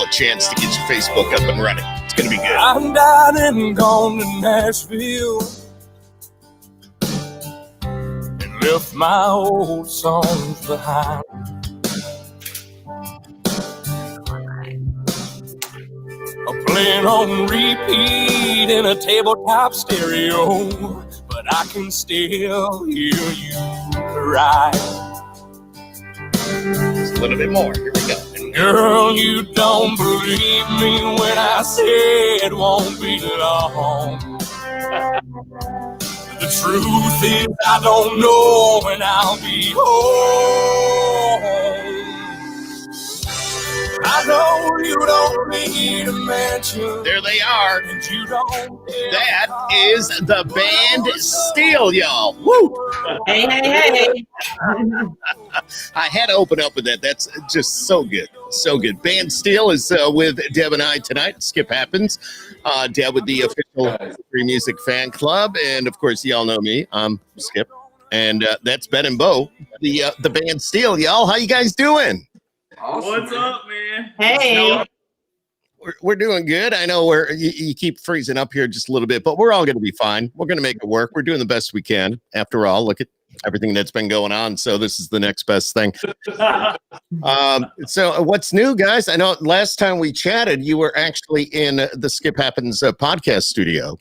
a chance to get your Facebook up and running. It's going to be good. I'm down and gone to Nashville and left my old songs behind. I'm playing on repeat in a tabletop stereo, but I can still hear you cry. Just a little bit more. Here we go. And girl, you don't believe me when I say it won't be long. The truth is I don't know when I'll be home. I know you don't need a mansion. There they are. And you don't. That is the Band Steele, y'all. Woo! Hey, hey, hey. I had to open up with that. That's just so good. So good. Band Steele is with Deb and I tonight. Skip Happens. Deb with the official Free Music Fan Club. And, of course, y'all know me. I'm Skip. And that's Ben and Bo, the Band Steele, y'all. How you guys doing? Awesome, What's up, man? Hey. We're doing good. I know you keep freezing up here just a little bit, but we're all going to be fine. We're going to make it work. We're doing the best we can. After all, look at everything that's been going on. So this is the next best thing. So what's new, guys? I know last time we chatted, you were actually in the Skip Happens podcast studio,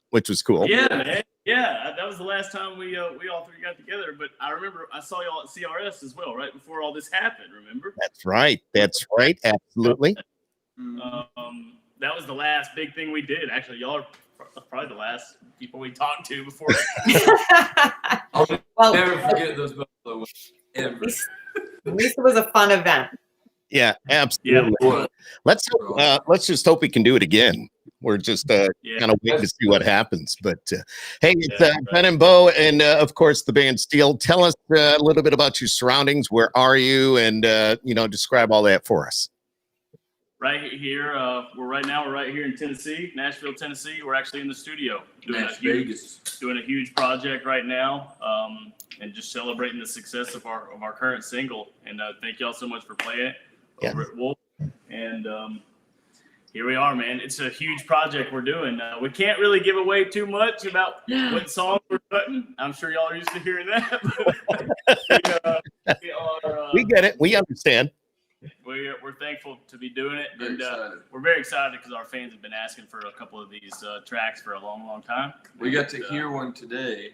which was cool. Yeah, man. Yeah, that was the last time we all three got together. But I remember I saw y'all at CRS as well, right before all this happened. Remember? That's right. That's right. Absolutely. That was the last big thing we did. Actually, y'all are probably the last people we talked to before. I'll never forget those Buffalo ones. Ever. At least it was a fun event. Yeah, absolutely. Yeah. Let's just hope we can do it again. We're just kind of waiting to see what happens. But hey, it's Ben and Bo, and of course the Band Steele. Tell us a little bit about your surroundings. Where are you? And describe all that for us. Right here, we're right here in Tennessee, Nashville, Tennessee. We're actually in the studio doing a huge project right now, and just celebrating the success of our current single. And thank y'all so much for playing it over at Wolf. And here we are, man. It's a huge project we're doing. We can't really give away too much about what songs we're cutting. I'm sure y'all are used to hearing that. We get it. We understand. We're thankful to be doing it, and we're very excited because our fans have been asking for a couple of these tracks for a long, long time. We got to hear one today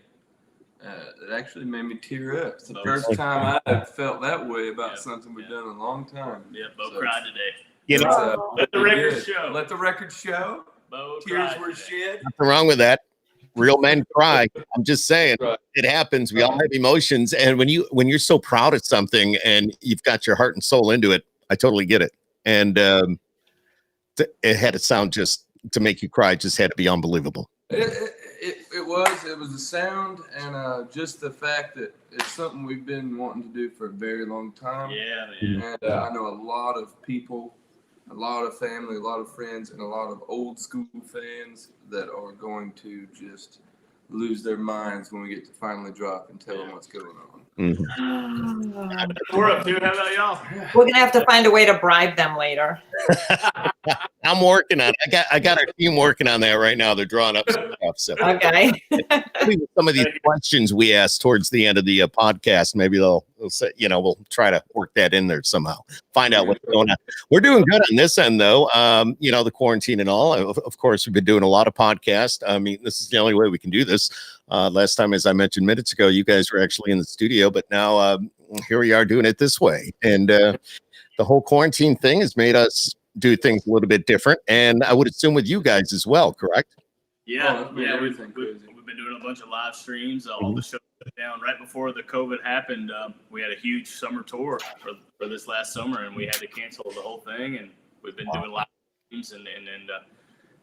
that actually made me tear up. It's the first time I have felt that way about something we've done in a long time. Yeah, Bo cried today. Let the record show. Let the record show. Bo Tears were shed. Nothing wrong with that. Real men cry. I'm just saying, It happens. We all have emotions, and when you're so proud of something and you've got your heart and soul into it, I totally get it. And it had to sound just to make you cry. Just had to be unbelievable. It was the sound and just the fact that it's something we've been wanting to do for a very long time. Yeah, man. And I know a lot of people, a lot of family, a lot of friends, and a lot of old school fans that are going to just lose their minds when we get to finally drop and tell them what's going on. Mm-hmm. We're up to. How about y'all? We're gonna have to find a way to bribe them later. I'm working on it. I got our team working on that right now. They're drawing up some stuff. So Okay. some of these questions we asked towards the end of the podcast, maybe they'll say, we'll try to work that in there somehow. Find out what's going on. We're doing good on this end, though. The quarantine and all. Of course, we've been doing a lot of podcasts. I mean, this is the only way we can do this. Last time, as I mentioned minutes ago, you guys were actually in the studio, but now here we are doing it this way. And the whole quarantine thing has made us do things a little bit different. And I would assume with you guys as well, correct? Yeah, we've been doing a bunch of live streams. All the shows down right before the COVID happened. We had a huge summer tour for this last summer, and we had to cancel the whole thing. And we've been doing live streams and a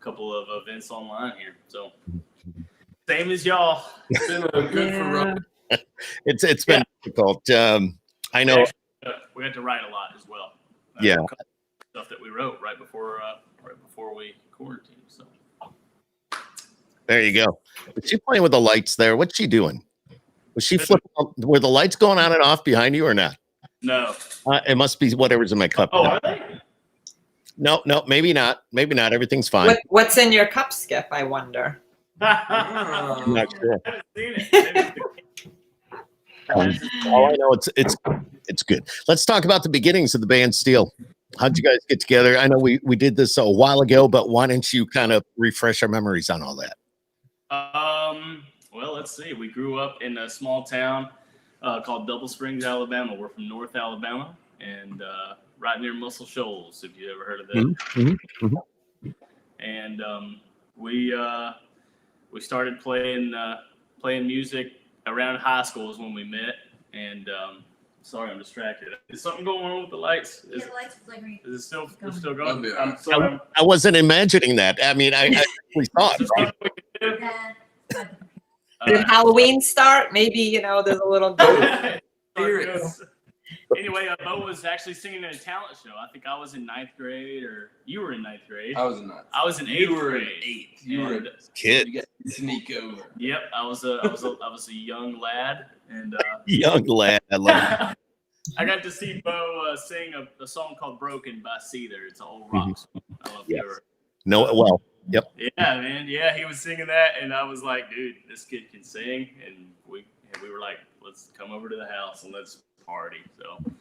couple of events online here. So same as y'all. It's been a good for run. It's been difficult. I know. We had to write a lot as well. Stuff that we wrote right before we quarantined. So there you go. Was she playing with the lights there? What's she doing? Was she flipping? Were the lights going on and off behind you or not? No. It must be whatever's in my cup. Oh, are they? No, maybe not. Maybe not. Everything's fine. What's in your cup, Skip? I wonder. I'm not sure. I haven't seen it. All I know, it's good. Let's talk about the beginnings of the band Steele. How'd you guys get together? I know we did this a while ago, but why don't you kind of refresh our memories on all that? Well, let's see. We grew up in a small town called Double Springs, Alabama. We're from North Alabama, and right near Muscle Shoals, if you ever heard of that. And we started playing music around high school is when we met. And sorry, I'm distracted. Is something going on with the lights? The lights are flickering. Is it still going? Yeah. I'm sorry. I wasn't imagining that. I mean, I actually thought. Did Halloween start? Maybe, there's a little. Anyway, Bo was actually singing in a talent show. I think I was in 9th grade, or you were in 9th grade. I was in 9th. I was in 8th You were grade. in 8th. You were a Kid. You got to sneak over. Yep, I was a young lad, and Young lad. I love it. I got to see Bo sing a song called "Broken" by Cedar. It's an old rock song. I love Yes. it. No, well, yep. Yeah, man. Yeah, he was singing that, and I was like, dude, this kid can sing. And we were like, let's come over to the house and let's party. So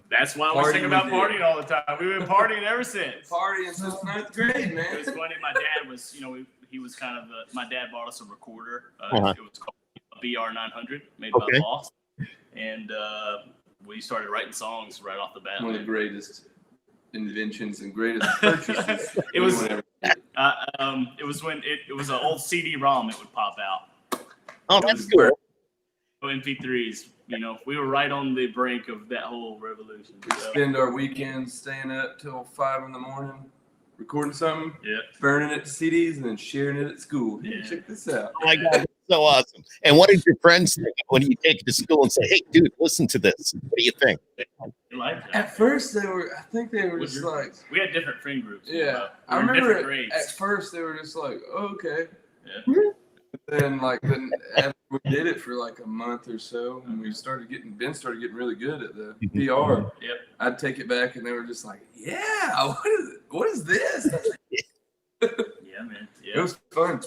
that's why we're singing about partying all the time. We've been partying ever since. Partying since 9th grade, man. It was funny. My dad was, he was kind of my dad bought us a recorder. Uh-huh. It was called a BR 900, made Okay. by Boss, and we started writing songs right off the bat. One of the greatest inventions and greatest purchases. It was- anyone ever It was when it was an old CD-ROM. It would pop out. Oh, that's cool. MP3s. We were right on the brink of that whole revolution. We spend our weekends staying up till 5 in the morning, recording something, Yeah. burning it to CDs, and then sharing it at school. Hey, Yeah. check this out. Oh my God, that's so awesome. And what did your friends think when you take it to school and say, hey, dude, listen to this? What do you think? You like that? At first, I think they were What's just your- like, We had different friend groups. yeah. We I were in remember different grades. at first they were just like, oh, okay. Yeah. Then after we did it for like a month or so, and Ben started getting really good at the PR. Yep. I'd take it back, and they were just like, yeah, what is this? Yeah, man. It Yeah. was fun.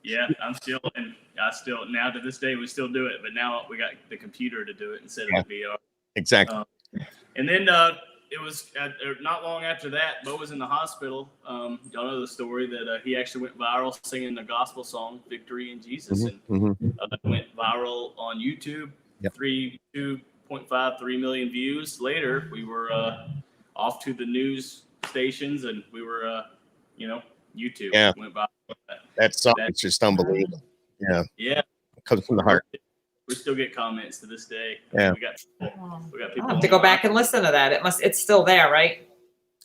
Yeah. Now to this day we still do it, but now we got the computer to do it instead of the VR. Exactly. And then it was not long after that, Bo was in the hospital. Y'all know the story that he actually went viral singing the gospel song "Victory in Jesus," and went viral on YouTube. Yep. 2.53 million views. Later, we were off to the news stations, and we were, YouTube. Yeah. Went viral. That song is just unbelievable. Yeah. Yeah. It comes from the heart. We still get comments to this day. Yeah. We got people. I'll have to go back and listen to that. It's still there, right?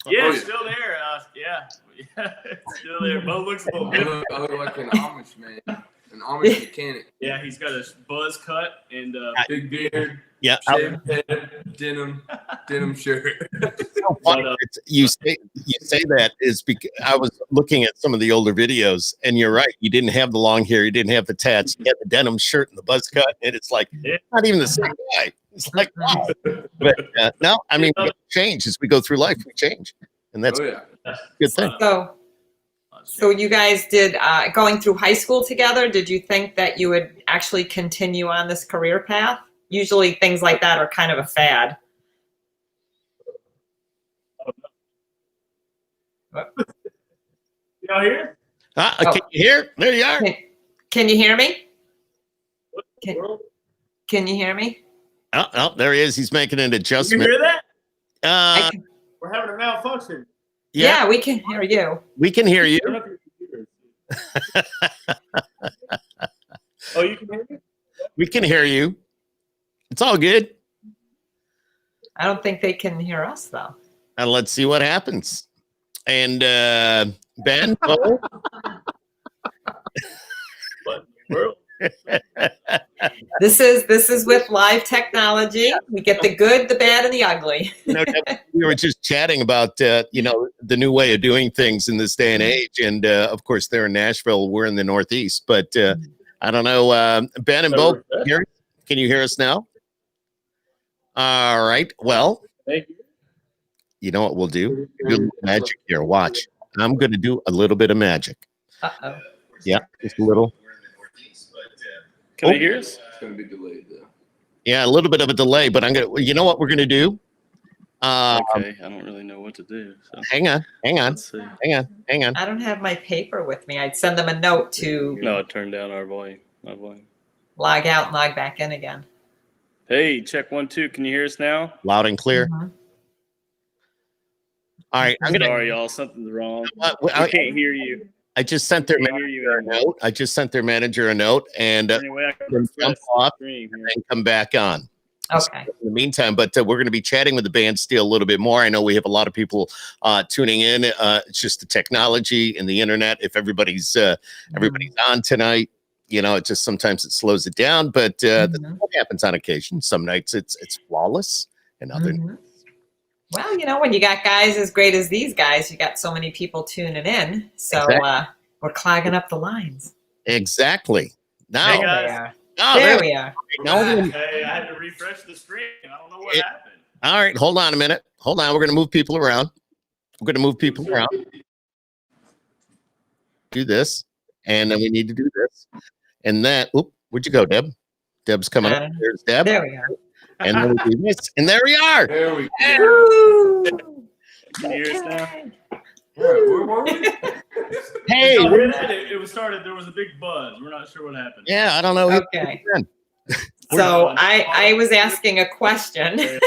Yeah, Oh, it's yeah. still there. Yeah, it's still there. Bo looks a little I different. look like an Amish man, an Amish mechanic. Yeah, he's got a buzz cut and Big beard, Yeah. shaved head, denim shirt. So funny. You say that is because I was looking at some of the older videos, and you're right. You didn't have the long hair, you didn't have the tats, you had the denim shirt and the buzz cut, and it's like not even the same guy. It's like wow. But no, I mean, we change as we go through life. We change, and that's Oh yeah. a good thing. So you guys did going through high school together. Did you think that you would actually continue on this career path? Usually things like that are kind of a fad. y'all here? Can you hear? There you are. Can you hear me? What in the world? Can you hear me? Oh, there he is. He's making an You adjustment. hear that? I can- We're having a malfunction. yeah, we can hear you. We can hear you. Turn up your computers. Oh, you can hear me? We can hear you. It's all good. I don't think they can hear us though. And let's see what happens. And Ben, Bo, What in the world? This is with live technology. We get the good, the bad, and the ugly. we were just chatting about the new way of doing things in this day and age, and of course they're in Nashville, we're in the Northeast. But I don't know, Ben and Bo, can you hear us now? All right. Well, Thank you. You know what we'll do? Do a little magic here. Watch. I'm going to do a little bit of magic. Uh-oh. Yeah, just a little. Can I hear us? It's gonna be delayed though. Yeah, a little bit of a delay, but I'm going to, you know what we're going to do? Okay, I don't really know what to do. So Hang on. let's see. Hang on. I don't have my paper with me. I'd send them a note to No, it turned down our volume. My volume. log out and log back in again. Hey, check 1, 2. Can you hear us now? Loud and clear. Mhm. All right, I'm going to. Sorry, y'all. Something's wrong. We can't hear you. I just sent their Can't hear you manager a anymore. note. I just sent their manager a note and Anyway, I can jump refresh off the screen here. and come back on. Okay. In the meantime, but we're going to be chatting with the Band Steele a little bit more. I know we have a lot of people tuning in. It's just the technology and the internet. If everybody's on tonight, you know, it just sometimes it slows it down. But that's what happens on occasion. Some nights it's flawless, and other. Well, you know, when you got guys as great as these guys, you got so many people tuning in. So we're clogging up the lines. Exactly. Now, Hey, guys. There we are. Hey, I had to refresh the screen. I don't know what happened. All right, hold on a minute. Hold on. We're going to move people around. Do this, and then we need to do this, and that. Oop, where'd you go, Deb? Deb's coming up. There's Deb. There we go. And then we do this, and there we are. There we Woo! Can you hear us now? Where were we? Hey, It was started. There was a big buzz. We're not sure what happened. yeah, I don't know. Okay. So I was asking a question. That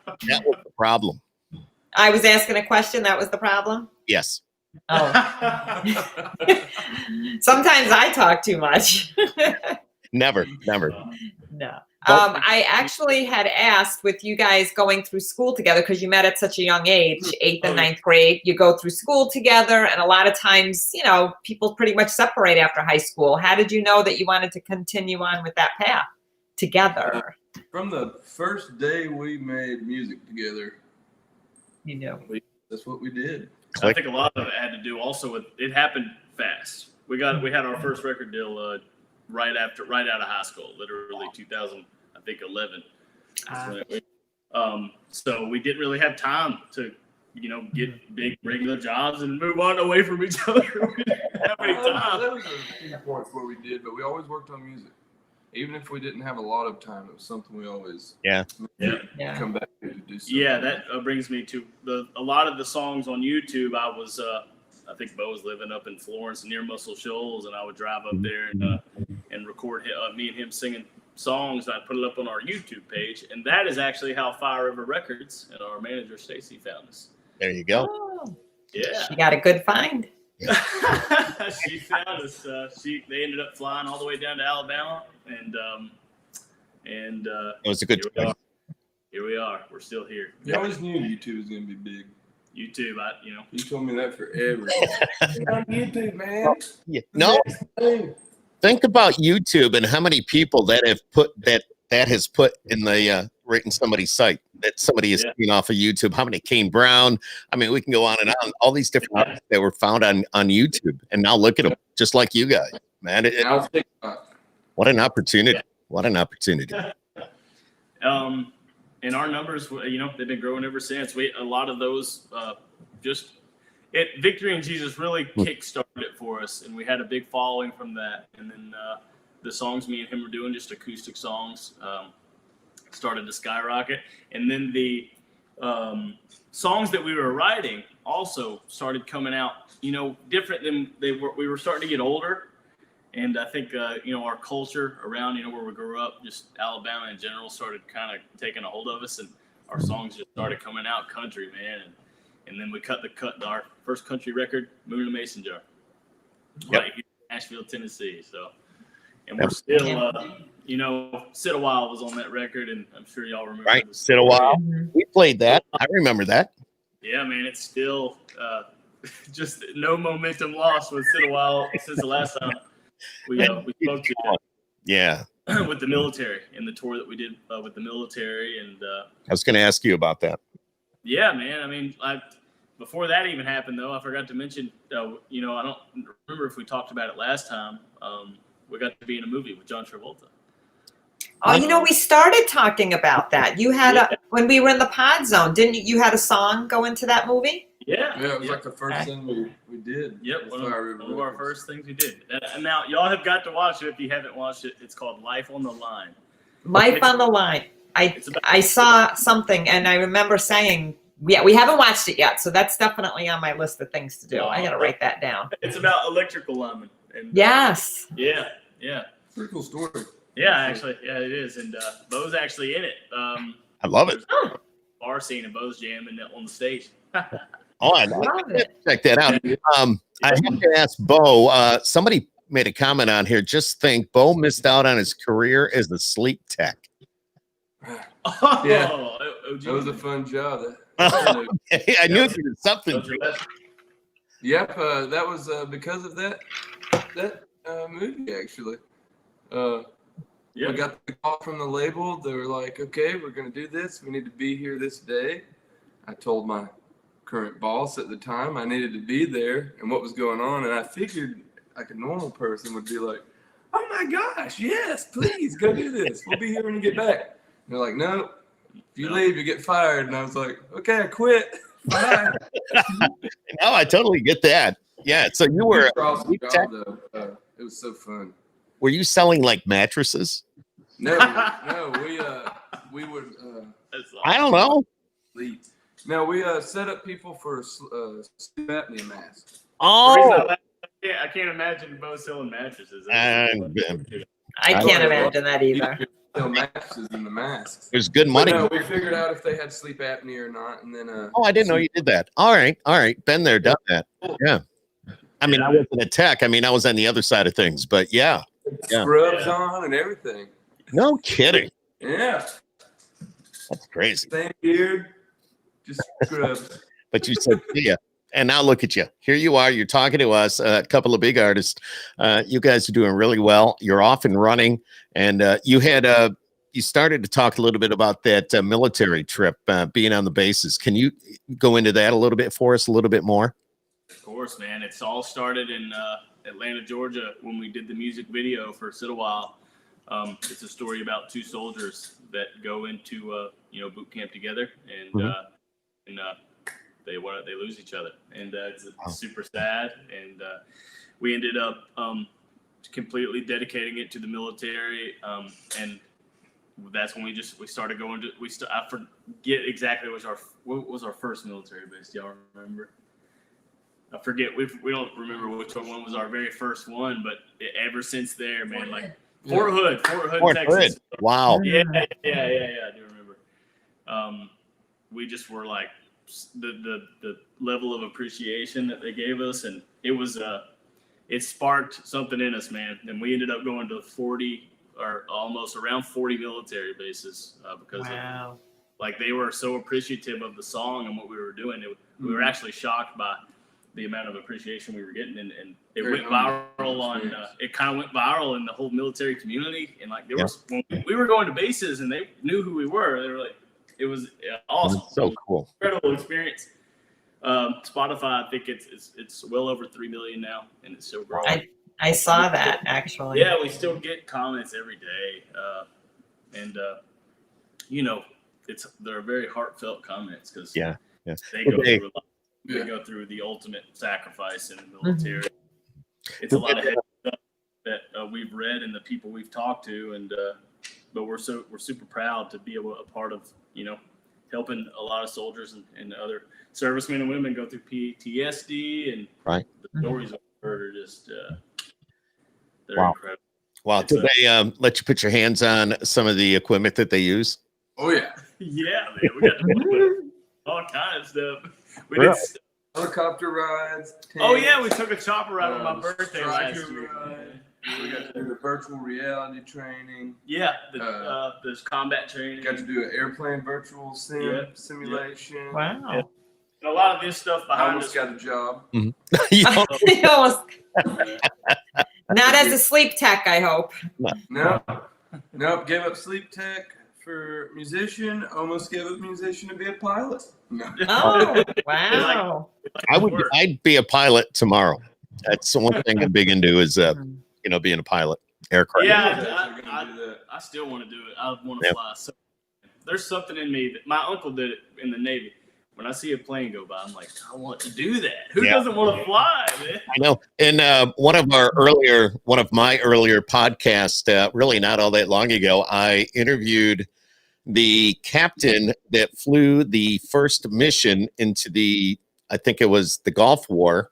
was the problem. I was asking a question. That was the problem. Yes. Oh. Sometimes I talk too much. Never. No. I actually had asked with you guys going through school together because you met at such a young age, 8th and 9th grade. You go through school together, and a lot of times, you know, people pretty much separate after high school. How did you know that you wanted to continue on with that path together? From the first day we made music together, You know. that's what we did. I think a lot of it had to do also with it happened fast. We had our first record deal right out of high school, literally 2011. So we didn't really have time to, you know, get big regular jobs and move on away from each other. We didn't have any time. There was a few points where we did, but we always worked on music. Even if we didn't have a lot of time, it was something we always come back to do. Yeah, that brings me to a lot of the songs on YouTube. I think Bo was living up in Florence near Muscle Shoals, and I would drive up there and record me and him singing songs. I'd put it up on our YouTube page, and that is actually how Fire River Records and our manager Stacy found us. There you go. Oh, Yeah, you got a good find. she found us. They ended up flying all the way down to Alabama, and It was a good choice. Here we are. We're still here. You always knew YouTube was going to be big. YouTube, You told me that forever. On YouTube, man. Yeah. No, think about YouTube and how many people that have put that has put in the right in somebody's site that somebody is seen off of YouTube. How many Kane Brown? I mean, we can go on and on. All these different artists that were found on YouTube, and now look at them, just like you guys, man. What an opportunity! What an opportunity! And our numbers, you know, they've been growing ever since. A lot of those Victory in Jesus really kick-started it for us, and we had a big following from that. And then the songs me and him were doing, just acoustic songs, started to skyrocket. And then the songs that we were writing also started coming out, you know, different than we were starting to get older. And I think, you know, our culture around, you know, where we grew up, just Alabama in general, started kind of taking a hold of us, and our songs just started coming out country, man. And then we cut our first country record, Moon in a Mason Jar, right here in Nashville, Tennessee. So, and we're still, you know, Sit Awhile was on that record, and I'm sure y'all remember. Right, Sit Awhile. We played that. I remember that. Yeah, man, it's still just no momentum lost with Sit Awhile since the last time we spoke to them. Yeah. With the military and the tour that we did with the military. And I was going to ask you about that. Yeah, man. I mean, before that even happened, though, I forgot to mention, you know, I don't remember if we talked about it last time. We got to be in a movie with John Travolta. Oh, we started talking about that. You had when we were in the pod zone, didn't you? You had a song go into that movie? Yeah. Yeah, it was like the first thing we did. Yep, one of our first things we did. And now y'all have got to watch it if you haven't watched it. It's called Life on the Line. Life on the Line. I saw something and I remember saying, yeah, we haven't watched it yet, so that's definitely on my list of things to do. I got to write that down. It's about electrical linemen. And, yes. Yeah. Pretty cool story. Yeah, actually, it is, and Bo's actually in it. I love it. Bar scene and Bo's jamming on the stage. Oh, I love it. Check that out. I have to ask Bo. Somebody made a comment on here. Just think, Bo missed out on his career as a sleep tech. Oh, yeah, that was a fun job. I knew there was something. Yep, that was because of that movie actually. I got the call from the label. They were like, "Okay, we're gonna do this. We need to be here this day." I told my current boss at the time I needed to be there and what was going on, and I figured like a normal person would be like, "Oh my gosh, yes, please go do this. We'll be here when you get back." And they're like, "No, if you leave, you get fired." And I was like, "Okay, I quit." Bye. No, I totally get that. Yeah, so you were. It was so fun. Were you selling like mattresses? No, we would. I don't know. No, we set up people for sleep apnea masks. Oh, I can't imagine Bo selling mattresses. I can't imagine that either. Sell mattresses and the masks. There's good money. No, we figured out if they had sleep apnea or not, and then. Oh, I didn't know you did that. All right. Been there, done that. Yeah. I mean, I wasn't a tech. I mean, I was on the other side of things, but yeah. Scrubs on and everything. No kidding. Yeah. That's crazy. Same beard, just scrubs. But you said, yeah. And now look at you. Here you are. You're talking to us, a couple of big artists. You guys are doing really well. You're off and running. And you started to talk a little bit about that military trip, being on the bases. Can you go into that a little bit for us, a little bit more? Of course, man. It's all started in Atlanta, Georgia, when we did the music video for Awhile. It's a story about two soldiers that go into boot camp together, and they lose each other, and it's super sad. And we ended up completely dedicating it to the military, and that's when we started going to I forget exactly what was our first military base. Do y'all remember? I forget. We don't remember which one was our very first one, but ever since there, man, like Fort Hood, Texas. Hood. Wow. Yeah, I do remember. We just were like the level of appreciation that they gave us, and it sparked something in us, man. And we ended up going to 40 or almost around 40 military bases because of, like, they were so appreciative of the song and what we were doing. We were actually shocked by the amount of appreciation we were getting, and it went viral on. It kind of went viral in the whole military community, and like when we were going to bases, and they knew who we were. They were like, it was awesome. So cool, incredible experience. Spotify, I think it's well over 3 million now, and it's still growing. I saw that actually. Yeah, we still get comments every day, and they're very heartfelt comments because they go through a lot. They go through the ultimate sacrifice in the military. Mm-hmm. It's a lot of heavy stuff that we've read and the people we've talked to, and but we're super proud to be a part of helping a lot of soldiers and other servicemen and women go through PTSD, and the stories I've heard are just they're incredible. Wow! Did they let you put your hands on some of the equipment that they use? Oh yeah, yeah, man. We got to put all kind of stuff. We did helicopter rides. Oh yeah, we took a chopper ride on my birthday last year. We got to do the virtual reality training. Yeah, there's combat training. Got to do an airplane virtual simulation. Yeah. Wow. Yeah. And a lot of this stuff behind us. I almost got a job. Not as a sleep tech, I hope. Nope. Gave up sleep tech for musician. Almost gave up musician to be a pilot. No. Oh, wow. I'd be a pilot tomorrow. That's the one thing I'm big into is being a pilot, aircraft. Yeah, I still want to do it. I want to fly. So there's something in me that my uncle did it in the Navy. When I see a plane go by, I'm like, I want to do that. Who doesn't want to fly, man? I know. In one of my earlier podcasts, really not all that long ago, I interviewed the captain that flew the first mission into I think it was the Gulf War.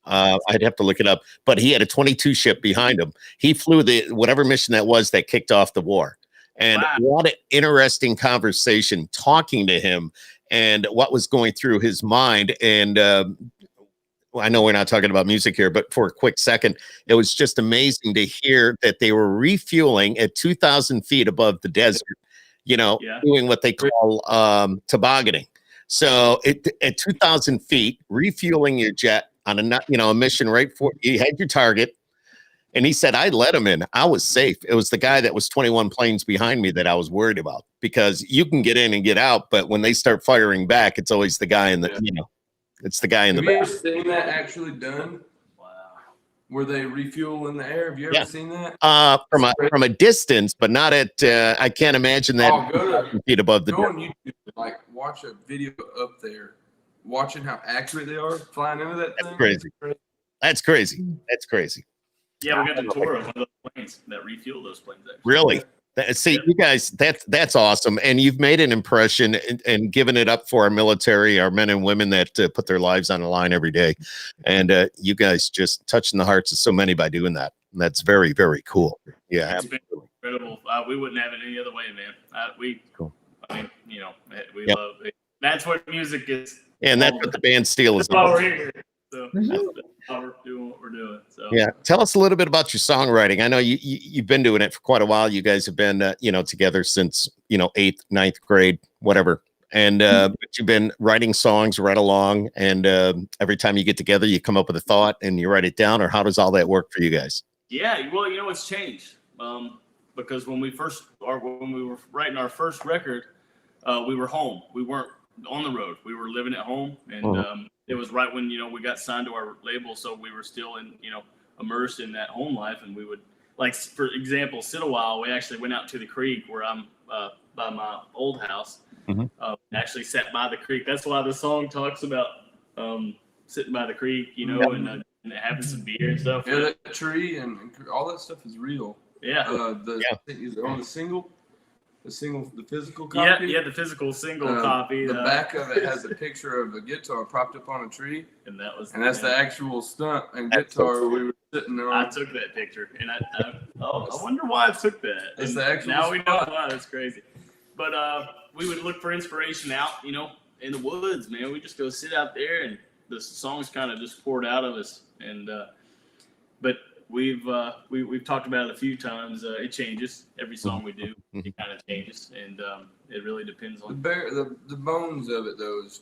I'd have to look it up, but he had a 22 ship behind him. He flew whatever mission that was that kicked off the war. And what an interesting conversation talking to him and what was going through his mind. And I know we're not talking about music here, but for a quick second, it was just amazing to hear that they were refueling at 2,000 feet above the desert, doing what they call tobogganing. So at 2,000 feet, refueling your jet on a mission right for you had your target. And he said, I let him in. I was safe. It was the guy that was 21 planes behind me that I was worried about, because you can get in and get out, but when they start firing back, it's always the guy in the, it's the guy in the back. Have you ever seen that actually done? Wow. Where they refuel in the air? Have you ever seen that? From a distance, but not at, I can't imagine that feet above the go on YouTube, like watch a video up there, watching how accurate they are flying into that thing. Crazy. That's crazy. That's crazy. Yeah, we got the tour of one of those planes that refuel those planes. Actually. Really? See, you guys, that's awesome. And you've made an impression and given it up for our military, our men and women that put their lives on the line every day. And you guys just touching the hearts of so many by doing that. And that's very, very cool. Yeah, it's been incredible. We wouldn't have it any other way, man. We love it. That's what music is. And that's what the Band Steele is about. We're here. So that's how we're doing what we're doing. So tell us a little bit about your songwriting. I know you've been doing it for quite a while. You guys have been together since 8th, 9th grade, whatever. And but you've been writing songs right along. And every time you get together, you come up with a thought and you write it down. Or how does all that work for you guys? Yeah, well, it's changed because when we were writing our first record, we were home. We weren't on the road. We were living at home, and it was right when we got signed to our label, so we were still in immersed in that home life. And we would, like, for example, sit a while. We actually went out to the creek where I'm by my old house. Actually sat by the creek. That's why the song talks about sitting by the creek, and having some beer and stuff. Yeah, that tree and all that stuff is real. Yeah. Is it on the single? The physical copy? Yeah, the physical single copy. The back of it has a picture of a guitar propped up on a tree. And that's the actual stunt and guitar we were sitting there on. I took that picture, and I wonder why I took that. That's the actual now we know why. That's crazy. But we would look for inspiration out, in the woods, man. We just go sit out there, and the songs kind of just poured out of us. And but we've talked about it a few times. It changes every song we do. It kind of changes, and it really depends on the bones of it though is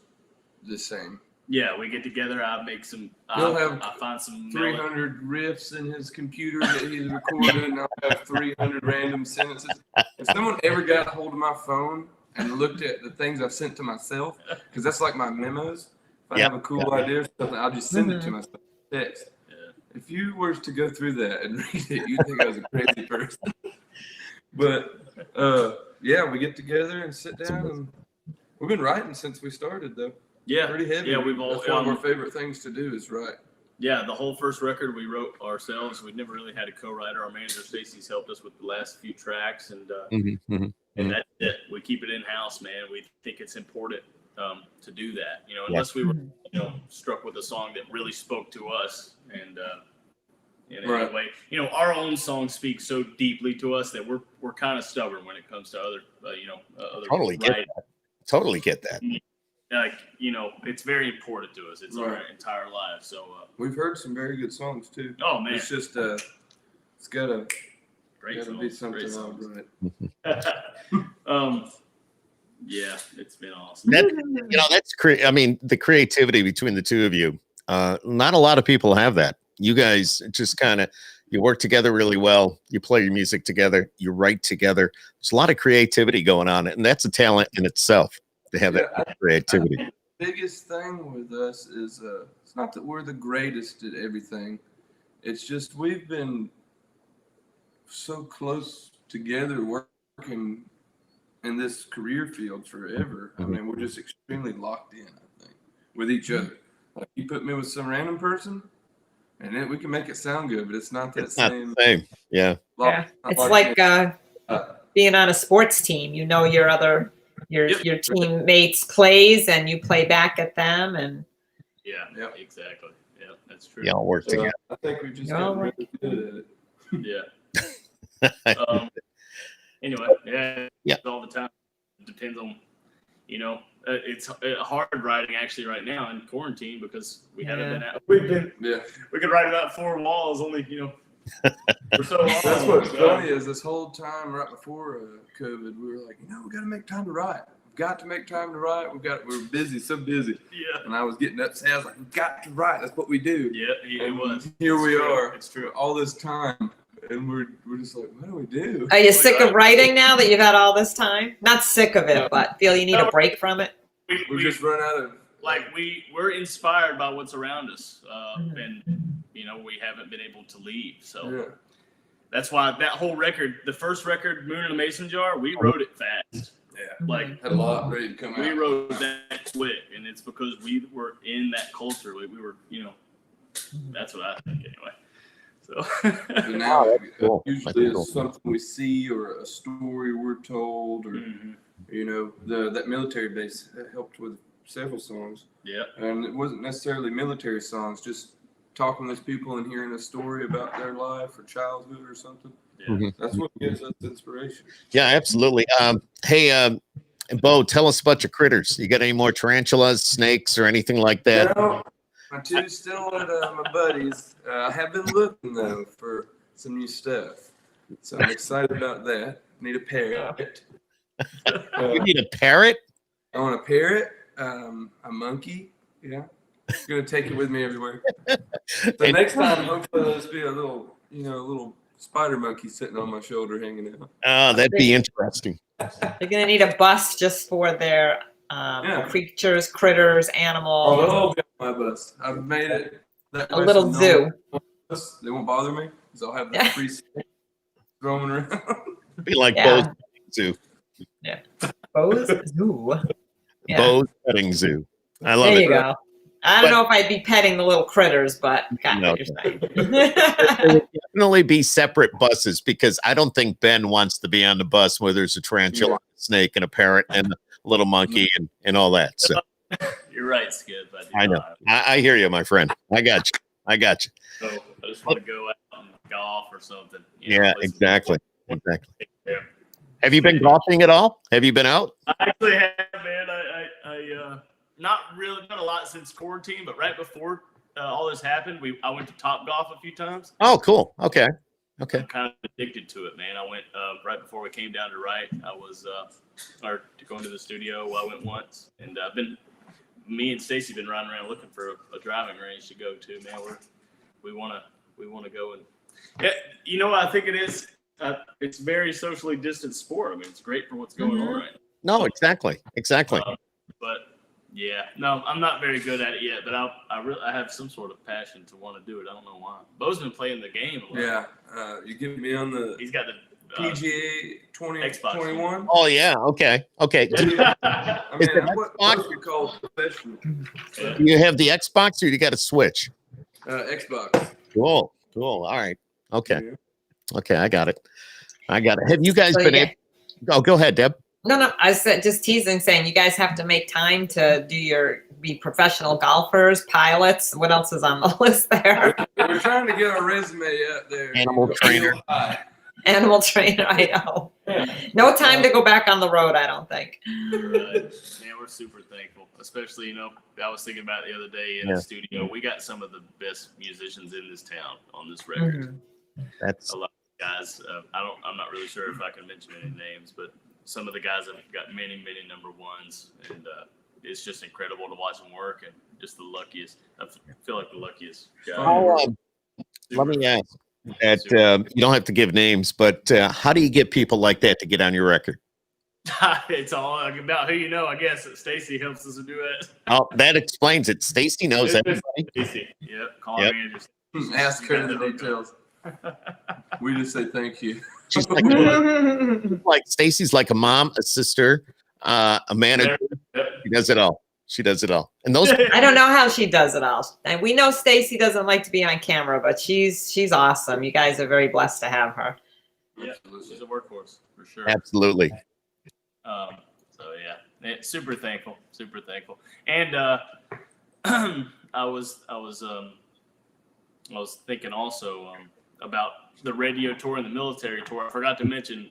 the same. Yeah, we get together. I make some. I find some 300 riffs in his computer that he's recorded, and I'll have 300 random sentences. If someone ever got a hold of my phone and looked at the things I've sent to myself, because that's like my memos. If I have a cool idea or something, I'll just send it to myself. Text. If you were to go through that and read it, you'd think I was a crazy person. But we get together and sit down, and we've been writing since we started, though. Yeah, pretty heavy. Yeah, that's one of our favorite things to do is write. Yeah, the whole first record we wrote ourselves. We never really had a co-writer. Our manager Stacy's helped us with the last few tracks, and that's it. We keep it in house, man. We think it's important to do that. Unless we were struck with a song that really spoke to us, and in any way, our own songs speak so deeply to us that we're kind of stubborn when it comes to other Totally get that. Like, it's very important to us. It's our entire life. So we've heard some very good songs too. Oh man, it's just it's gotta be something else, right? Yeah, it's been awesome. That's the creativity between the two of you. Not a lot of people have that. You guys just you work together really well. You play your music together. You write together. There's a lot of creativity going on, and that's a talent in itself to have that creativity. The biggest thing with us is it's not that we're the greatest at everything. It's just we've been so close together working in this career field forever. I mean, we're just extremely locked in, I think, with each other. Like, you put me with some random person, and then we can make it sound good, but it's not that same. Not the same. Yeah. It's like being on a sports team. You know your teammates' plays, and you play back at them, and exactly. Yeah, that's true. Y'all work together. I think we just got really good at it. Yeah. Anyway, all the time. It depends on, it's hard writing actually right now in quarantine because we haven't been out. We could write about 4 walls only, for so long. That's what's funny is this whole time right before COVID, we were like, we got to make time to write. We've got to make time to write. We're busy, so busy. Yeah. And I was getting upset. I was like, we've got to write. That's what we do. Yeah, it was. Here we are. It's true. All this time. And we're just like, what do we do? Are you sick of writing now that you've had all this time? Not sick of it, but feel you need a break from it? We just run out of... we're inspired by what's around us. And, we haven't been able to leave. So that's why that whole record, the first record, Moon in a Mason Jar, we wrote it fast. Yeah. Had a lot ready to come out. We wrote that quick. And it's because we were in that culture. We were, that's what I think anyway. So now cool. usually it's something we see or a story we're told or that military base helped with several songs. Yeah. And it wasn't necessarily military songs, just talking with people and hearing a story about their life or childhood or something. Yeah. That's what gives us inspiration. Yeah, absolutely. Hey, Bo, tell us about your critters. You got any more tarantulas, snakes, or anything like that? No. My 2 still at my buddies. I have been looking, though, for some new stuff. So I'm excited about that. Need a parrot. You need a parrot? I want a parrot, a monkey. Yeah. I'm going to take it with me everywhere. So next time, hopefully, there'll just be a little spider monkey sitting on my shoulder hanging out. Oh, that'd be interesting. You're going to need a bus just for their creatures, critters, animals. Oh, my bus. I've made it. A little zoo. They won't bother me because I'll have that free roaming around. It'd be like Bo's Zoo. Yeah. Bo's Zoo. Yeah. Bo's Petting Zoo. I love it. There you go. I don't know if I'd be petting the little critters, but got what you're saying. There would definitely be separate buses because I don't think Ben wants to be on the bus where there's a tarantula, a snake, and a parrot, and a little monkey, and all that. So you're right, Skip. I know. I hear you, my friend. I got you. So I just want to go out and golf or something. Exactly. Yeah. Have you been golfing at all? Have you been out? I actually have, man. I not a lot since quarantine, but right before all this happened, I went to Top Golf a few times. Oh, cool. Okay. I'm kind of addicted to it, man. I went right before we came down to write. I was going to the studio. I went once, and me and Stacy been running around looking for a driving range to go to. Man, we want to go and I think it is. It's very socially distant sport. I mean, it's great for what's going on right now. No, exactly. But yeah, no, I'm not very good at it yet. But I have some sort of passion to want to do it. I don't know why. Bo's been playing the game a lot. Yeah, you give me on the. He's got the PGA 21. Oh yeah, okay. I mean, what you call professional? Do you have the Xbox or you got a Switch? Xbox. Cool. All right. Okay. Okay, I got it. Have you guys been? Go ahead, Deb. No. I said just teasing, saying you guys have to make time to be professional golfers, pilots. What else is on the list there? We're trying to get our resume out there. Animal trainer. Animal trainer, I know. No time to go back on the road, I don't think. Right. Man, we're super thankful. Especially, I was thinking about it the other day in the studio. We got some of the best musicians in this town on this record. That's a lot of guys. I'm not really sure if I can mention any names, but some of the guys have got many, many number ones, and it's just incredible to watch them work. And just the luckiest. I feel like the luckiest guy. Let me ask. You don't have to give names, but how do you get people like that to get on your record? It's all about who you know, I guess. Stacy helps us do it. Oh, that explains it. Stacy knows everybody. Stacy, call me and just ask her the details. We just say thank you. She's like Stacy's like a mom, a sister, a manager. She does it all. She does it all. And those I don't know how she does it all. And we know Stacy doesn't like to be on camera, but she's awesome. You guys are very blessed to have her. Yeah, she's a workhorse for sure. Absolutely. So yeah, super thankful, and I was thinking also about the radio tour and the military tour. I forgot to mention,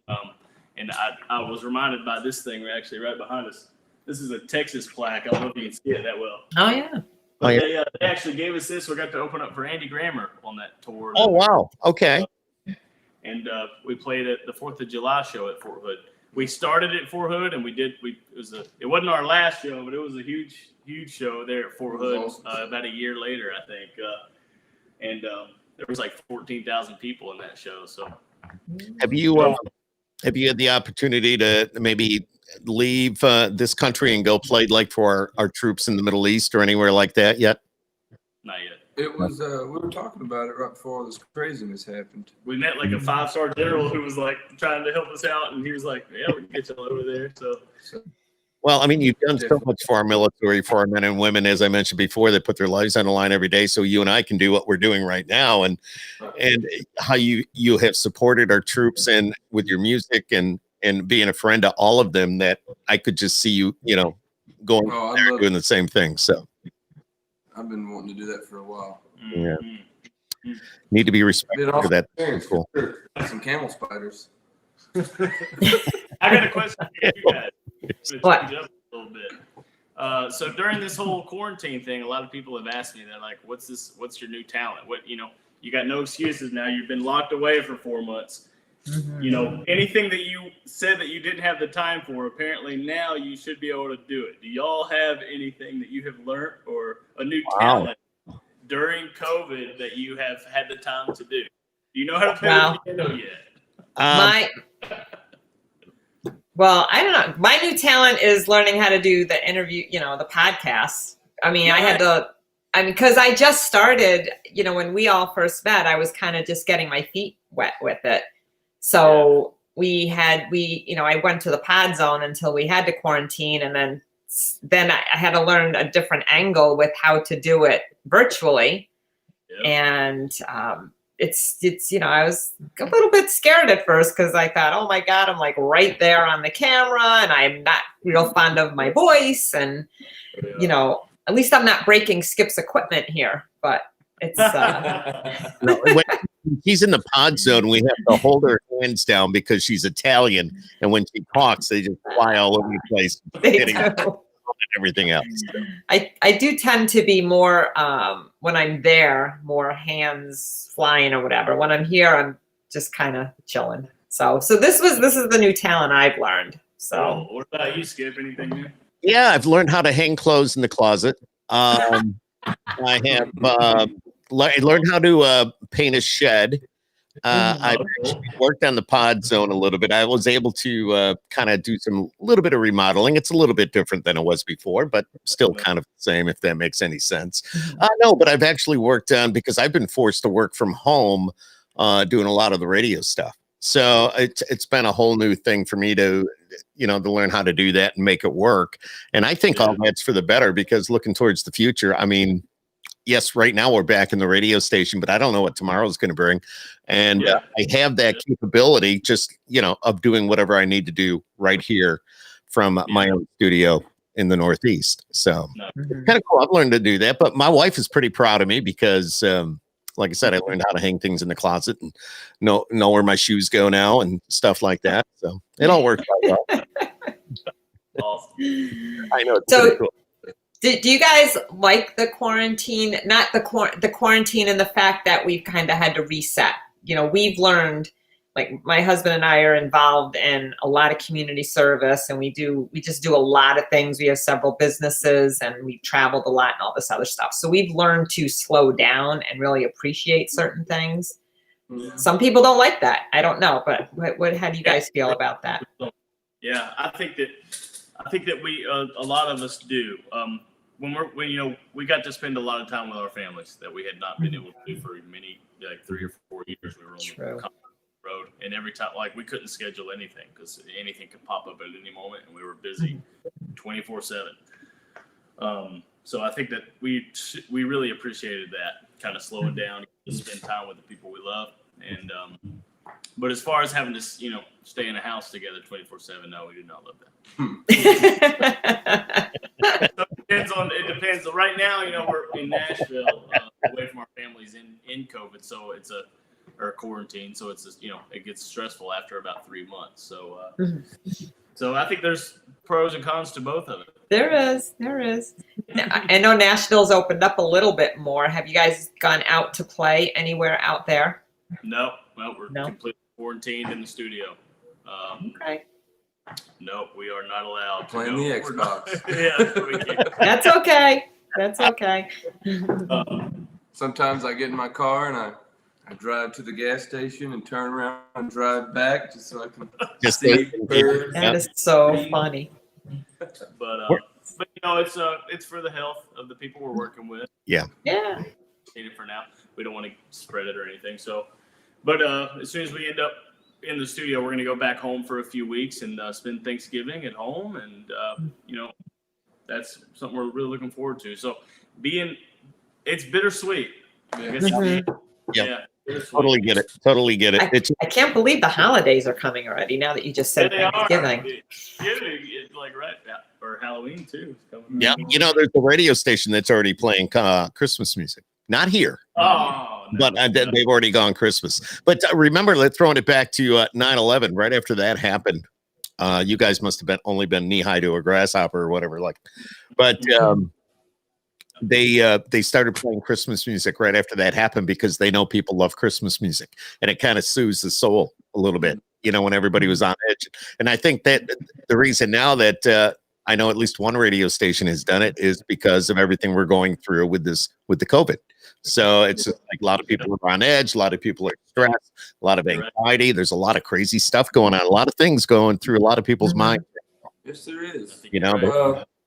and I was reminded by this thing. We're actually right behind us. This is a Texas plaque. I don't know if you can see it that well. Oh yeah. But they actually gave us this. We got to open up for Andy Grammer on that tour. Oh wow. Okay. And we played at the 4th of July show at Fort Hood. We started at Fort Hood, and it wasn't our last show, but it was a huge show there at Fort Hood about a year later, I think. And there was like 14,000 people in that show. So, have you had the opportunity to maybe leave this country and go play like for our troops in the Middle East or anywhere like that yet? Not yet. It was, we were talking about it right before all this craziness happened. We met like a 5-star general who was like trying to help us out, and he was like, yeah, we can get you over there. So well, I mean, you've done so much for our military, for our men and women, as I mentioned before, that put their lives on the line every day. So you and I can do what we're doing right now, and how you have supported our troops and with your music and being a friend to all of them, that I could just see you, going there doing the same thing. So I've been wanting to do that for a while. Yeah. Need to be respected for that. Cool. Some camel spiders. I got a question for you guys. What? A little bit. So during this whole quarantine thing, a lot of people have asked me, they're like, what's your new talent? You got no excuses now. You've been locked away for 4 months. Mm-hmm. Anything that you said that you didn't have the time for, apparently now you should be able to do it. Do y'all have anything that you have learned or a new talent during COVID that you have had the time to do? Do you know how to play the piano yet? Well, I don't know. My new talent is learning how to do the interview, the podcast. I mean, because I just started, when we all first met, I was kind of just getting my feet wet with it. So I went to the pod zone until we had to quarantine. And then I had to learn a different angle with how to do it virtually. Yeah. And, I was a little bit scared at first because I thought, oh my God, I'm like right there on the camera and I'm not real fond of my voice. And, at least I'm not breaking Skip's equipment here, but it's. When he's in the pod zone, we have to hold her hands down because she's Italian. And when she talks, they just fly all over the place. Everything else. I do tend to be more when I'm there, more hands flying or whatever. When I'm here, I'm just kind of chilling. So this is the new talent I've learned. So what about you, Skip? Anything new? Yeah, I've learned how to hang clothes in the closet. I have learned how to paint a shed. I worked on the pod zone a little bit. I was able to kind of do some little bit of remodeling. It's a little bit different than it was before, but still kind of the same, if that makes any sense. No, but I've actually worked on, because I've been forced to work from home doing a lot of the radio stuff. So it's been a whole new thing for me to learn how to do that and make it work. And I think all that's for the better, because looking towards the future, I mean, yes, right now we're back in the radio station, but I don't know what tomorrow's going to bring. And I have that capability just, of doing whatever I need to do right here from my own studio in the Northeast. So it's kind of cool. I've learned to do that, but my wife is pretty proud of me because, like I said, I learned how to hang things in the closet and know where my shoes go now and stuff like that. So it all works out well. Awesome. I know. It's pretty cool. Do you guys like the quarantine? Not the quarantine and the fact that we've kind of had to reset. We've learned, like my husband and I are involved in a lot of community service, and we just do a lot of things. We have several businesses and we traveled a lot and all this other stuff. So we've learned to slow down and really appreciate certain things. Some people don't like that. I don't know, but how do you guys feel about that? Yeah, I think that we a lot of us do. When we got to spend a lot of time with our families that we had not been able to do for many, like 3 or 4 years. We were on the road, road, and every time, like, we couldn't schedule anything because anything could pop up at any moment, and we were busy 24/7. So I think that we really appreciated that, kind of slowing down to spend time with the people we love. And but as far as having to, stay in a house together 24/7, no, we do not love that. So it depends. Right now, we're in Nashville, away from our families in COVID, so it's or quarantine, so it's it gets stressful after about 3 months. So so I think there's pros and cons to both of it. There is. I know Nashville's opened up a little bit more. Have you guys gone out to play anywhere out there? No, well, we're completely quarantined in the studio. Okay. No, we are not allowed Playing the Xbox. Yeah, we can't. That's okay. That's okay. Sometimes I get in my car and I drive to the gas station and turn around and drive back just so I can see birds. That is so funny. But it's for the health of the people we're working with. Yeah. For now, we don't want to spread it or anything. So, but as soon as we end up in the studio, we're going to go back home for a few weeks and spend Thanksgiving at home, and that's something we're really looking forward to. So, it's bittersweet. Yeah. Totally get it. I can't believe the holidays are coming already. Now that you just said Thanksgiving, like right, or Halloween too. Yeah, there's a radio station that's already playing Christmas music. Not here, but they've already gone Christmas. But remember, throwing it back to 9/11. Right after that happened, you guys must have only been knee high to a grasshopper or whatever. But they started playing Christmas music right after that happened because they know people love Christmas music, and it kind of soothes the soul a little bit, when everybody was on edge. And I think that the reason now that I know at least one radio station has done it is because of everything we're going through with the COVID. So it's just like a lot of people are on edge, a lot of people are stressed, a lot of anxiety. There's a lot of crazy stuff going on, a lot of things going through a lot of people's minds. Yes, there is.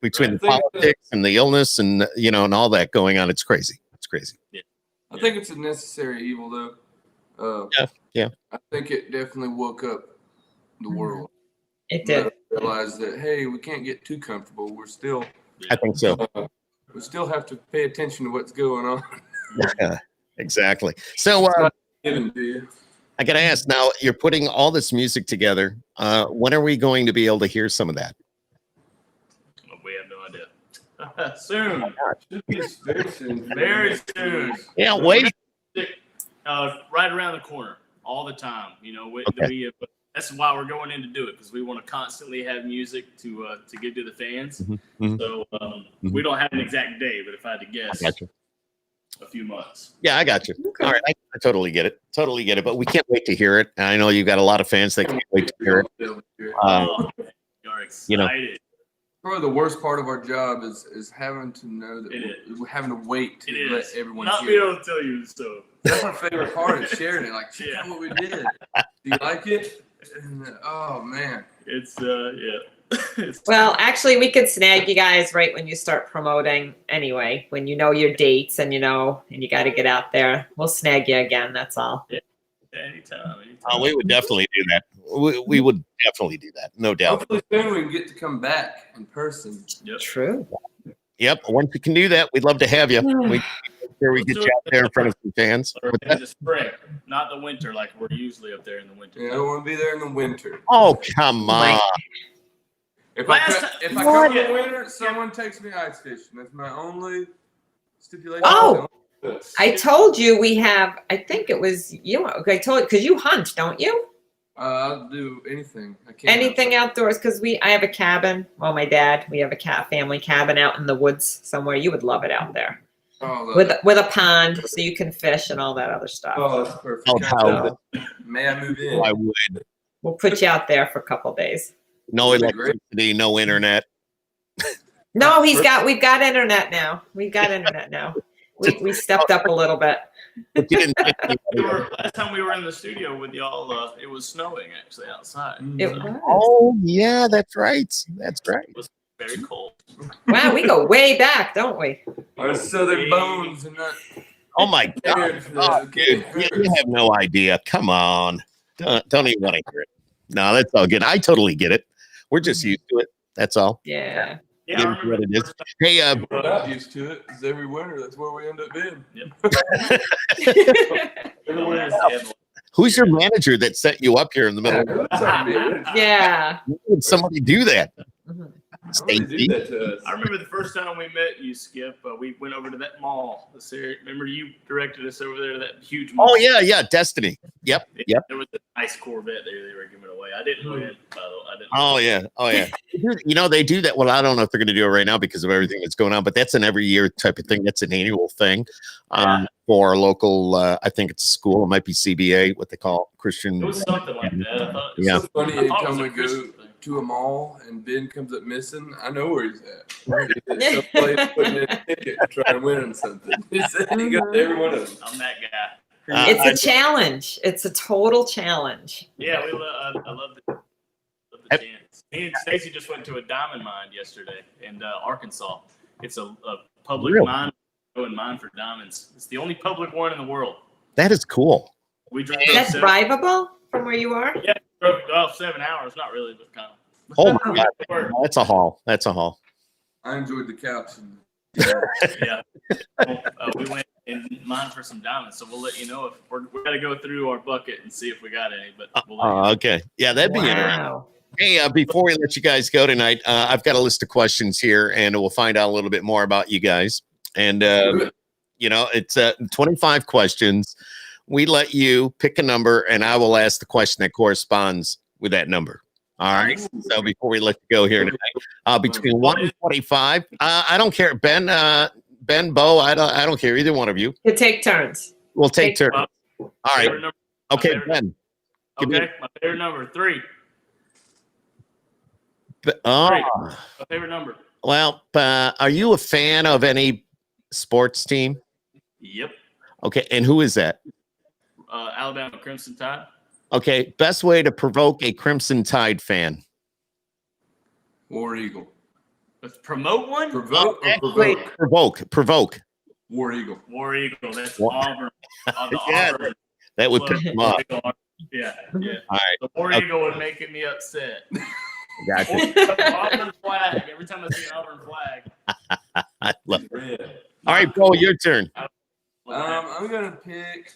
Between the politics and the illness and and all that going on, it's crazy. Yeah. I think it's a necessary evil, though. Yeah. I think it definitely woke up the world. It did. Realize that, hey, we can't get too comfortable. We're still. I think so. We still have to pay attention to what's going on. Yeah, exactly. So I got to ask now, you're putting all this music together. When are we going to be able to hear some of that? We have no idea. Soon. Very soon. Very soon. Yeah, wait. Right around the corner, all the time. That's why we're going in to do it, because we want to constantly have music to give to the fans. Mm-hmm. So we don't have an exact day, but if I had to guess, a few months. Yeah, I got you. Okay. All right, I totally get it. But we can't wait to hear it. And I know you got a lot of fans that can't wait to hear it. You're excited. Probably the worst part of our job is having to know that we're having to wait to let everyone not hear be able to tell you so. That's my favorite part, is sharing it. Like, check out what we did. Do you like it? And, oh man, it's Well, actually, we could snag you guys right when you start promoting. Anyway, when you know your dates and you got to get out there, we'll snag you again. That's all. Yeah. Anytime. We would definitely do that. We would definitely do that, no doubt. Hopefully soon we can get to come back in person. Yep. True. Yep. Once we can do that, we'd love to have you. We get you out there in front of some fans. In the spring, not the winter like we're usually up there in the winter. Yeah, I don't want to be there in the winter. Oh, come on. If I come in the winter, someone takes me ice fishing. That's my only stipulation. Oh, I told you we have. I think it was you. I told you because you hunt, don't you? I'll do anything. I can't. Anything outdoors, because I have a cabin. Well, my dad, we have a family cabin out in the woods somewhere. You would love it out there. With a pond, so you can fish and all that other stuff. Oh, that's perfect. May I move in? I would. We'll put you out there for a couple days. No electricity, no internet. No, we've got internet now. We've got internet now. We stepped up a little bit. Last time we were in the studio with y'all, it was snowing actually outside. It was. Oh yeah, that's right. That's right. It was very cold. Wow, we go way back, don't we? Our southern bones and not. Oh my God, dude, you have no idea. Come on. Don't even want to hear it. No, that's all good. I totally get it. We're just used to it. That's all. Yeah. Yeah, I remember What it the is. first time- Hey, We're not used to it because every winter that's where we end up being. Every winter they had who's your manager that set you up here in the middle? Yeah. Why would somebody do that? Mhm. Stacy? Do that to us. I remember the first time we met you, Skip. We went over to that mall. Remember you directed us over there to that huge mall? Oh yeah, Destiny. Yep. There was a nice Corvette there they were giving away. I didn't win, by the way. I didn't. Oh yeah. You know they do that. Well, I don't know if they're going to do it right now because of everything that's going on, but that's an every year type of thing. That's an annual thing for a local. I think it's a school. It might be CBA, what they call Christian. It was something like that. I thought, Yeah. It's funny I every thought it time was we a Christian go thing. to a mall and Ben comes up missing. I know where he's at. He's at some place putting in a ticket to try and win him something. He said he got every one of them. I'm that guy. It's a challenge. It's a total challenge. Yeah, I love the chance. Me and Stacy just went to a diamond mine yesterday in Arkansas. It's a public Really? mine, and mine for diamonds. It's the only public one in the world. That is cool. We drove Is that 7 drivable from where you are? Yeah, drove 7 hours. Not really, but kind of. Oh my God. That's a haul. That's a haul. I enjoyed the couch. Yeah. We went and mined for some diamonds, so we'll let you know if we got to go through our bucket and see if we got any. But we'll let you know. Okay. Yeah, that'd be interesting. Wow. Hey, before we let you guys go tonight, I've got a list of questions here, and we'll find out a little bit more about you guys. And it's 25 questions. We let you pick a number, and I will ask the question that corresponds with that number. All right. So before we let you go here tonight, between 1 and 25, I don't care. Ben, Bo, I don't care. Either one of you. You take turns. We'll take turns. All right. Favorite number- Okay, favorite Ben. Give me- Okay, my favorite number 3. Oh, My favorite number. well, are you a fan of any sports team? Yep. Okay, and who is that? Alabama Crimson Tide. Okay, best way to provoke a Crimson Tide fan. War Eagle. Let's promote one. Provoke or Wait, provoke? provoke. War Eagle. War Eagle. That's What? Auburn. The Yeah, Auburn. that would piss them off. Yeah. All right, The War Okay. Eagle would make me upset. gotcha. Auburn flag. Every time I see an Auburn flag. I love it. Red. All right, Bo, your turn. I'm gonna pick.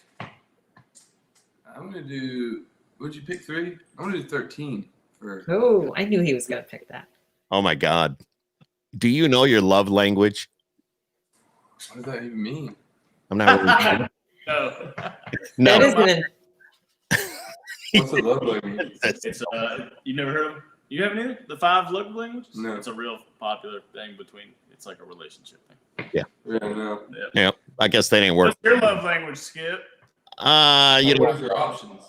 I'm gonna do. Would you pick 3? I'm gonna do 13 for. Oh, I knew he was going to pick that. Oh my God. Do you know your love language? What does that even mean? I'm not really sure. No. No. That isn't an, What's a love language? It's you never heard of them? You haven't either? The 5 love languages? No. It's a real popular thing between. It's like a relationship thing. Yeah, no. Yeah, I guess that ain't work. What's your love language, Skip? You know, What are your options?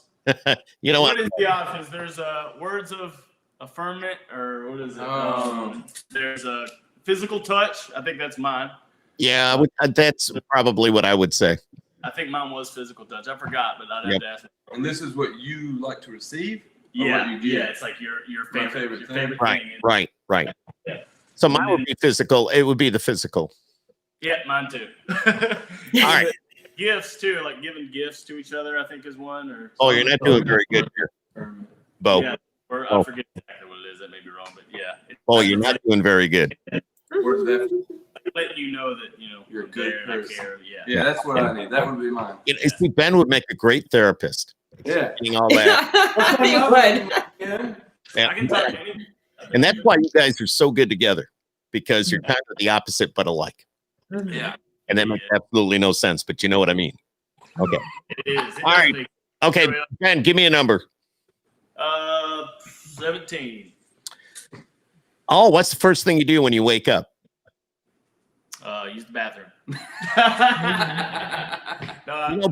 you know What what? is the options? There's words of affirmation, or what is it? There's a physical touch. I think that's mine. Yeah, that's probably what I would say. I think mine was physical touch. I forgot, but I'd have to ask. And this is what you like to receive? Or Yeah, what you give? yeah. It's like your My favorite, favorite your thing. favorite Right, thing. right. Yeah. So mine would be physical. It would be the physical. Yeah, mine too. All right. Gifts too, like giving gifts to each other. I think is one. Or Oh, you're not doing very good here, Bo. Yeah, or Oh. I forget exactly what it is. That may be wrong, but yeah. Oh, you're not doing very good. Where's that? Letting you know that You're a we're good there and I person. care. Yeah. Yeah, that's what I need. That would be mine. See, Ben would make a great therapist. Yeah. Explaining all that. you would. Yeah. Yeah. I can talk to any. And that's why you guys are so good together, because you're kind of the opposite but alike. Yeah. And that makes absolutely no sense, but you know what I mean. Okay. It is. It All right. does Okay, make- Ben, give me a number. 17. Oh, what's the first thing you do when you wake up? Use the bathroom.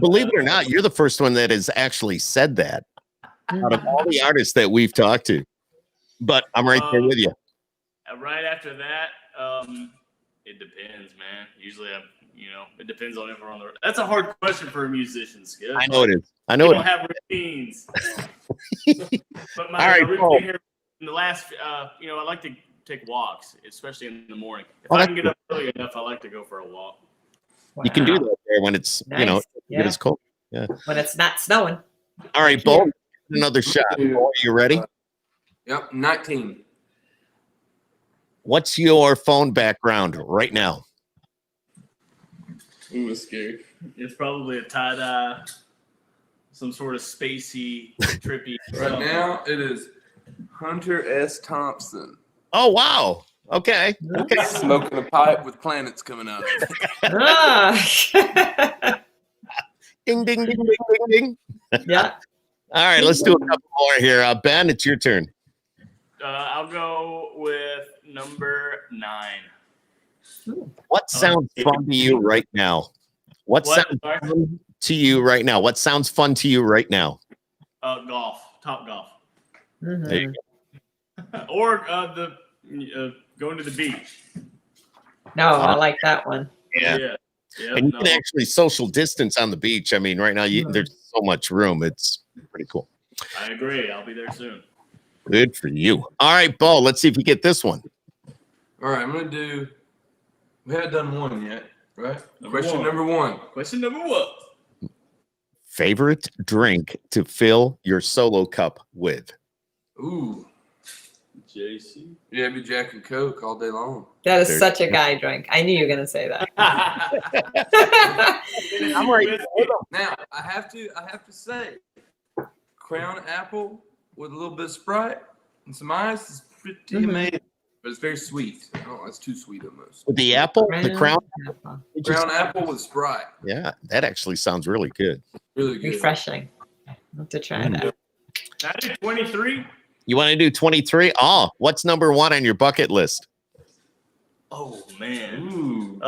Believe it or not, you're the first one that has actually said that out of all the artists that we've talked to. But I'm right there with you. Right after that, it depends, man. Usually, it depends on if we're on the. That's a hard question for a musician, Skip. I know it is. I know We it don't have routines. But my All right, routine Paul. here in the last, I like to take walks, especially in the morning. If Oh, I that's can get up early enough, I like to go for a walk. You can do that there when it's, Nice. when Yeah. it's cold. When it's not snowing. All right, Bo, another shot. Are you ready? Yep, 19. What's your phone background right now? Ooh, it's scary. It's probably a tie-dye, some sort of spacey, trippy. Right now, it is Hunter S. Thompson. Oh, wow. Okay. Okay. Smoking a pipe with planets coming out of it. Ah. Ding, ding, ding, ding, ding, ding. Yeah. All right, let's do a couple more here. Ben, it's your turn. I'll go with number 9. What sounds fun to you right now? What sounds fun to you right now? What sounds fun to you right now? Golf, top golf, Mhm. There you go. or going to the beach. No, I like that one. Yeah. And you can actually social distance on the beach. I mean, right now there's so much room. It's pretty cool. I agree. I'll be there soon. Good for you. All right, Bo, let's see if you get this one. All right, I'm going to do, we haven't done one yet, right? Question number one. Question number 1. Favorite drink to fill your solo cup with? Ooh. JC. Yeah, it'd be Jack and Coke all day long. That is There such a guy drink. I knew you were going to say that. I'm right. Now, I have to say, Crown Apple with a little bit of Sprite and some ice is pretty amazing. But it's very sweet. Oh, it's too sweet almost. With the apple, the crown. Crown Apple with Sprite. Yeah, that actually sounds really good. Really good. Refreshing. I'll have to try that. 23. You want to do 23? Oh, what's number 1 on your bucket list? Oh man. Ooh.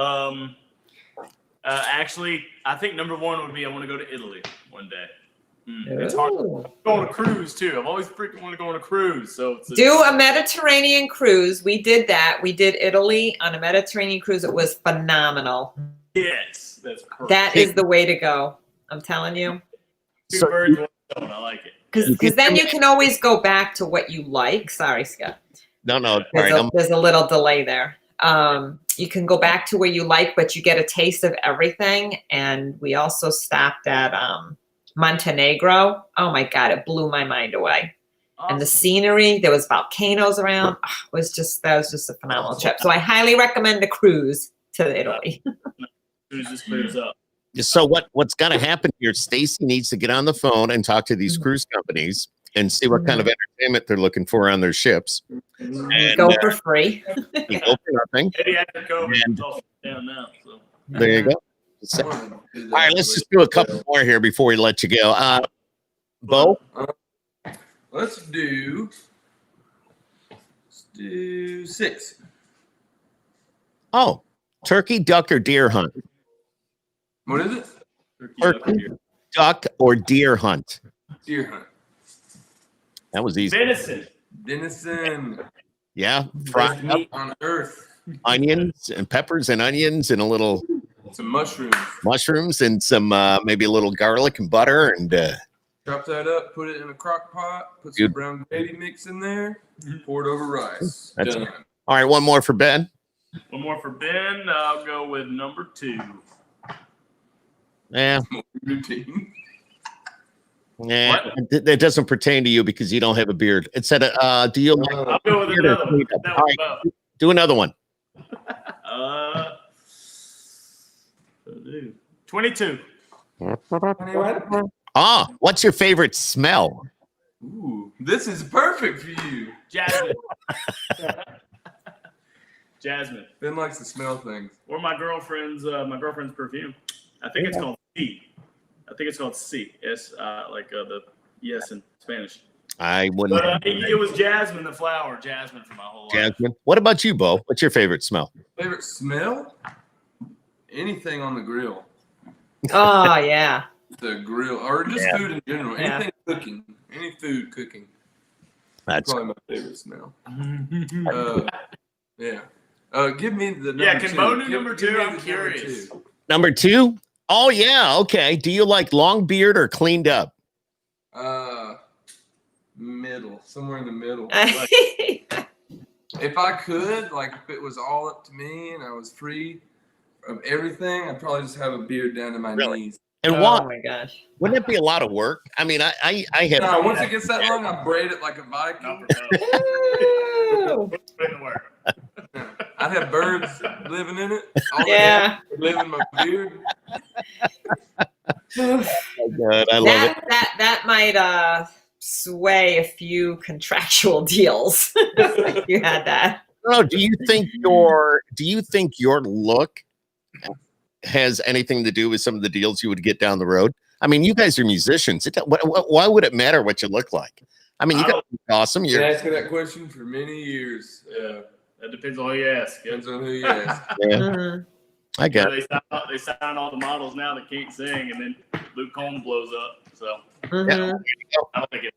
Actually, I think number 1 would be I want to go to Italy one day. It's hard to go on a cruise too. I've always freaking wanted to go on a cruise. So Do a Mediterranean cruise. We did that. We did Italy on a Mediterranean cruise. It was phenomenal. Yes, that's perfect. That is the way to go. I'm telling you. 2 birds, 1 stone. I like it. Because then you can always go back to what you like. Sorry, Scott. No. All There's, right, there's a little delay there. You can go back to where you like, but you get a taste of everything. And we also stopped at Montenegro. Oh my God, it blew my mind away. Awesome. And the scenery, there was volcanoes around. Oh, that was just a phenomenal trip. So I highly recommend a cruise to Italy. As soon as this clears up. So what's going to happen here? Stacy needs to get on the phone and talk to these cruise companies and see what kind of entertainment they're looking for on their ships. And, Go for free. you go for nothing. Eddie had to go And- down now. So. There you go. So- all right, let's just do a couple more here before we let you go. Bo, Let's do 6. oh, turkey, duck, or deer hunt? What is it? Turkey, duck, or deer hunt? Deer hunt. That was easy. Venison. Yeah, Best fried up meat on earth. onions and peppers and onions and a little Some mushrooms. mushrooms and some maybe a little garlic and butter and Chop that up, put it in a crock pot, put some brown gravy mix in there, pour it over rice. That's Done. all right. One more for Ben. One more for Ben. I'll go with number 2. Yeah, Routine. yeah. That doesn't pertain to you because you don't have a beard. It said, "Do you like I'll go with beard or another one. cleanup?" That All was right, do another one. 22. Ah, what's your favorite smell? Ooh, this is perfect for you. Jasmine. Jasmine. Ben likes to smell things. Or my girlfriend's perfume. I think it's called C. I think it's called C. S, like the yes in Spanish. I wouldn't. But it was Jasmine, the flower. Jasmine for my whole life. Jasmine. What about you, Bo? What's your favorite smell? Favorite smell? Anything on the grill. Oh, yeah. The grill, or just food in general. Yeah. Anything cooking. Any food cooking. That's Probably my favorite smell. Yeah. Give me the number Yeah, can 2. Bo do Give- number give 2? me I'm the curious. number 2. Oh yeah, okay. Do you like long beard or cleaned up? Middle, somewhere in the middle. If I could, like if it was all up to me and I was free of everything, I'd probably just have a beard down to my Really? knees. And Oh my gosh. wouldn't it be a lot of work? I mean, I had. No, once it gets that long, I braid it like a Viking. Ooh. Put it in work. I'd have birds living in it. All Yeah. live in my beard. Oh God, I love it. That might sway a few contractual deals. If you had that. No, do you think your look has anything to do with some of the deals you would get down the road? I mean, you guys are musicians. Why would it matter what you look like? I mean, you got awesome. Been You're asking that question for many years. Yeah, that depends on who you ask. Depends on who you ask. yeah, Mhm. I got it. They sign all the models now that can't sing, and then Luke Combs blows up. So Mhm. I like it.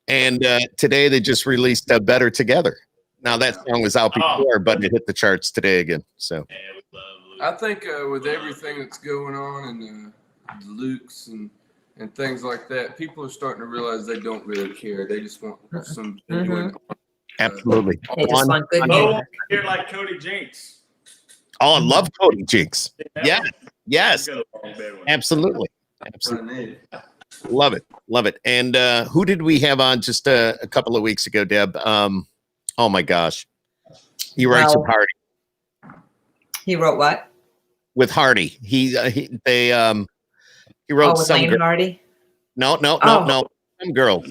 And today they just released Better Together. Now that song was out before, but it hit the charts today again. So Yeah, we love Luke. I think with everything that's going on and the Lukes and things like that, people are starting to realize they don't really care. They just want some genuine. absolutely. They just want good Bo music. wants to hear like Cody Jinks. Oh, I love Cody Jinks. Yeah, yes, Go, bad one. absolutely. Love it. And who did we have on just a couple of weeks ago, Deb? Oh my gosh, he writes with Hardy. He wrote what? With Hardy, he wrote With some. Lane Hardy. No, some girls.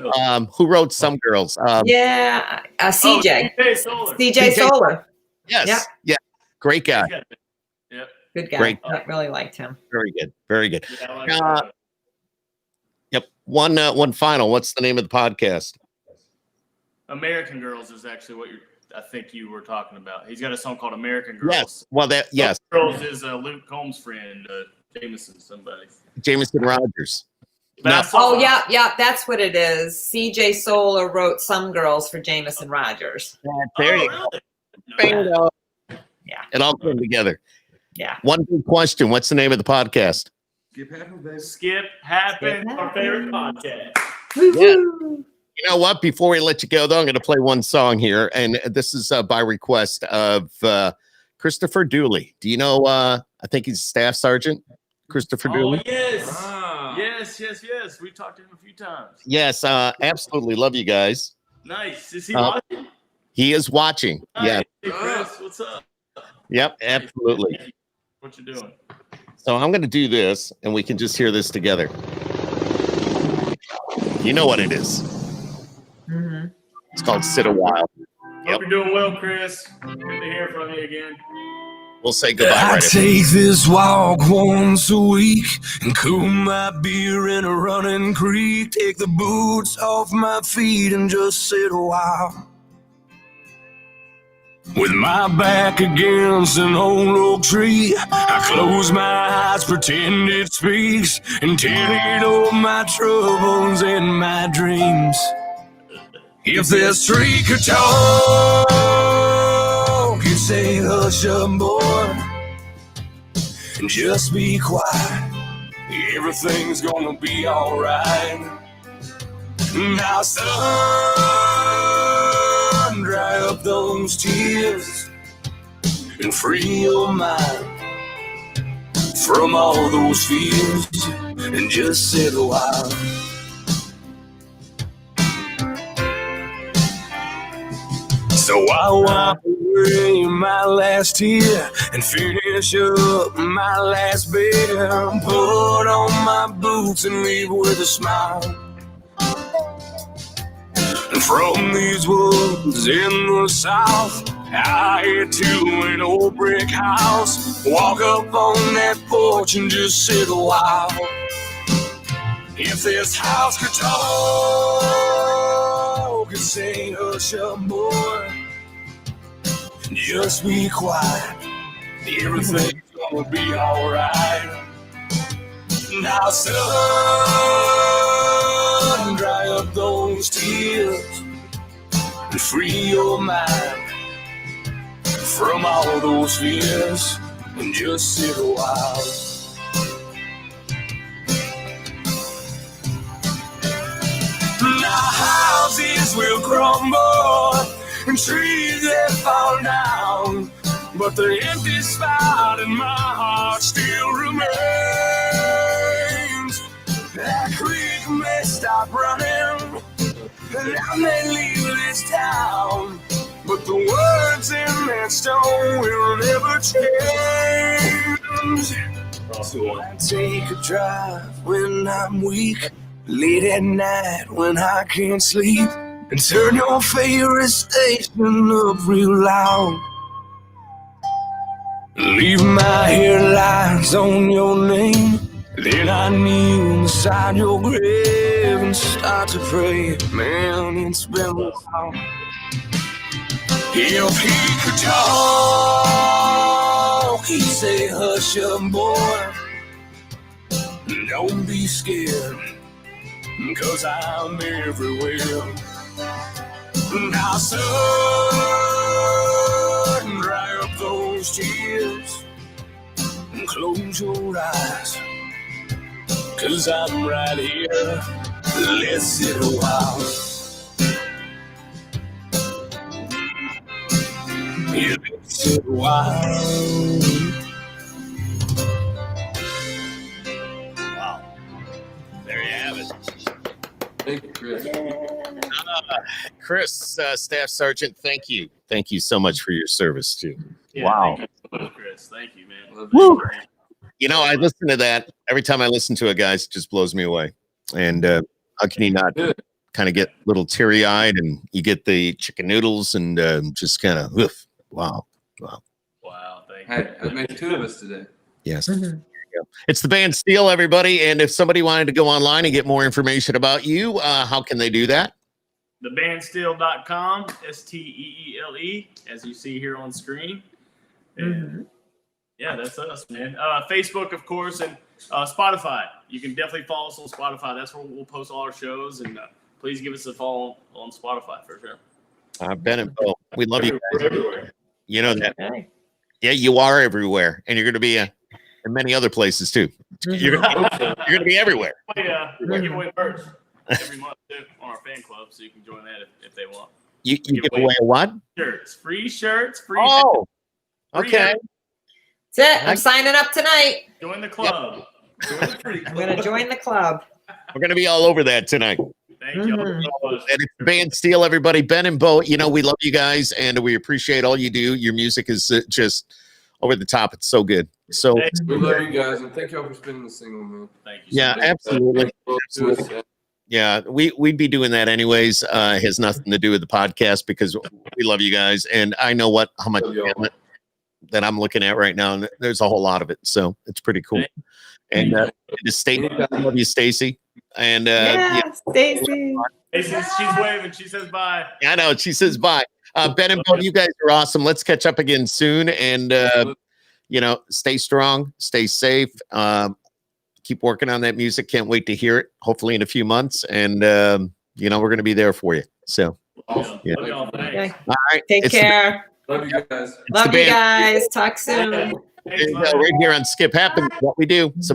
Who wrote some girls? Yeah, CJ. CJ Solar. CJ Solar. Yes, Yep. yeah, great guy. Yep. Good guy. Great. I really liked him. Very good, very good. Yeah, I like that. Yep. One final. What's the name of the podcast? American Girls is actually what I think you were talking about. He's got a song called American Girls. Yes. Well, yes. Girls is Luke Combs' friend, Jameson, somebody. Jameson Rogers. But No. I saw- Oh, yeah, that's what it is. CJ Solar wrote Some Girls for Jameson Rogers. There Oh, you go. really? Bingo. Yeah. It all came together. Yeah. One big question. What's the name of the podcast? Skip happens, baby. Skip Happens, our favorite podcast. Woo-hoo. You know what? Before we let you go, though, I'm going to play one song here. And this is by request of Christopher Dooley. Do you know, I think he's staff sergeant, Christopher Oh, Dooley? yes. Ah. Yes. We've talked to him a few times. Yes, absolutely. Love you guys. Nice. Is he Uh, watching? He is watching. Yeah. Hey, Chris, what's up? Yep, absolutely. What you doing? So I'm going to do this, and we can just hear this together. You know what it is. Mhm. It's called Sit a While. Hope you're doing well, Chris. Good to hear from you again. We'll say goodbye I right after. take this walk once a week and cool my beer in a running creek. Take the boots off my feet and just sit a while. With my back against an old oak tree, I close my eyes, pretend it speaks, and tell it all my troubles and my dreams. If this tree could talk, you'd say, hush up, boy, and just be quiet. Everything's gonna be alright. Now, son, dry up those tears and free your mind from all those fears and just sit a while. So I wipe away my last tear and finish up my last beer. Put on my boots and leave with a smile. And from these woods in the south, I head to an old brick house. Walk up on that porch and just sit a while. If this house could talk and say, hush up, boy, just be quiet. Everything's gonna be alright. Now, son, dry up those tears and free your mind from all those fears and just sit a while. Now houses will crumble and trees that fall down, but the empty spot in my heart still remains. make me stop running, and I may leave this town, but the words in that stone will never change. So I take a drive when I'm weak, late at night when I can't sleep, and turn your favorite station up real loud. Leave my hairlines on your name, then I kneel beside your grave and start to pray. Man, it's been a while. If he could talk, he'd say, hush up, boy, don't be scared, 'cause I'm everywhere. Now, son, dry up those tears and close your eyes, 'cause I'm right here. Let's sit a while. Yeah, let's sit a while. Wow. There you have it. Thank you, Chris. Chris, Staff Sergeant, thank you. Thank you so much for your service, too. Yeah, Wow. Thank you so much, Chris. Thank you, man. Love Woo. you. You know, I listen to that. Every time I listen to it, guys, it just blows me away. And how can you not Good. kind of get a little teary-eyed, and you get the chicken noodles and just kind of, wow. Wow, thank you. Hey, that makes two of us today. Yes. Mhm. It's the Band Steele, everybody. And if somebody wanted to go online and get more information about you, how can they do that? Thebandsteele.com, STEELE, as you see here on screen. And yeah, that's us, man. Facebook, of course, and Spotify. You can definitely follow us on Spotify. That's where we'll post all our shows. And please give us a follow on Spotify for sure. Ben and Bo, we love you We're guys. everywhere. You know that. Okay. Yeah, you are everywhere. And you're going to be in many other places, too. You're going to be everywhere. We give away merch every month too, on our fan club, so you can join that if they want. You give away a what? Free shirts, free. Oh, free okay. hats. That's it. I'm signing up tonight. Join the club. I'm going to join the club. We're going to be all over that tonight. Thank you so much. And it's Band Steele, everybody. Ben and Bo, you know, we love you guys, and we appreciate all you do. Your music is just over the top. It's so good. So, Thanks. We love you guys, and thank y'all for spending the single, man. Thank you. yeah, absolutely. Absolutely. Yeah, we'd be doing that anyways. It has nothing to do with the podcast because we love you guys, and I know how much Love y'all. talent that I'm looking at right now, and there's a whole lot of it. So it's pretty cool. And just Stacy, I love you, Stacy. And Yeah, Stacy. She's waving. She says bye. I know she says bye. Ben and Bo, you guys are awesome. Let's catch up again soon, and you know, stay strong, stay safe. Keep working on that music. Can't wait to hear it. Hopefully in a few months, and you know, we're going to be there for you. So, Awesome. Yeah. Love y'all. Thanks. Okay. all right, Take it's the- care. Love you guys. it's the Love you Band- guys. Talk soon. There you go, right here on Skip Happens. What we do. Some of